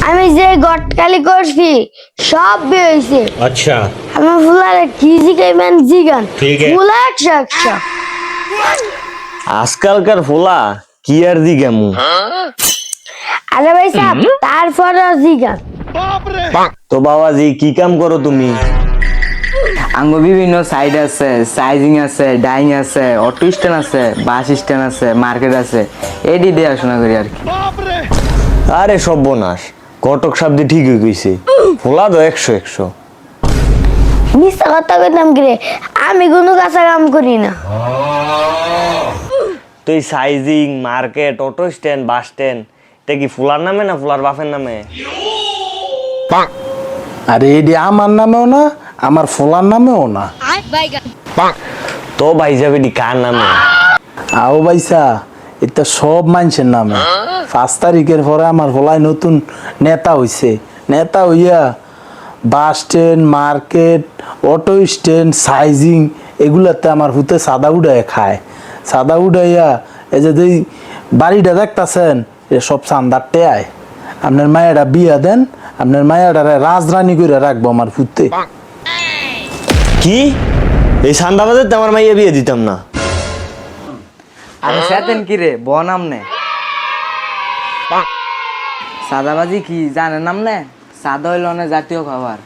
আমি যে গটকালি করছি সব বিয়ে হয়েছে। अच्छा আমার ফুলারে কি জিগাইবেন জিগান, ঠিক আছে। ফুলা 100 আজকালকার ফোলা কি আর দি গেমু। আরে ভাই সাহেব তারপরে জিগান। তো বাবাজি কি কাম করো তুমি? আঙ্গ বিভিন্ন সাইড আছে, সাইজিং আছে, ডাইং আছে, অটো স্ট্যান্ড আছে, বাস স্ট্যান্ড আছে, মার্কেট আছে, এডি দেখাশোনা করি আর কি। আরে সর্বনাশ, কটক শব্দ ঠিকই কইছে, ফোলা তো 100 মিথ্যা কথা কইতাম কি রে, আমি কোনো কাঁচা কাম করি না। তো এই sizing, market, auto stand, bus stand এটা কি ফুলার নামে না ফুলার বাপের নামে? আরে এডি আমার নামেও না, আমার ফোলার নামেও না। তো ভাই যাবে এটি কার নামে? আও বাইসা, এটা সব মানুষের নামে। 5 তারিখের পরে আমার ফোলায় নতুন নেতা হইছে। নেতা হইয়া bus stand, market, auto stand, sizing এগুলাতে আমার হুতে সাদা উড়াইয়া খায়। সাদা উড়াইয়া এই যে যেই বাড়িটা দেখতাছেন এ সব চান্দার টেয়ায়। আপনার মায়েরা বিয়া দেন, আপনার মায়েরা রাজরানী করে রাখবো আমার হুতে। কি এই সান্দাবাজে তো আমার মাইয়া বিয়ে দিতাম না। আরে সেতেন কি রে বনাম নে সাদাবাজি কি জানেন নাম নে? সাদা হইল না জাতীয় খাবার।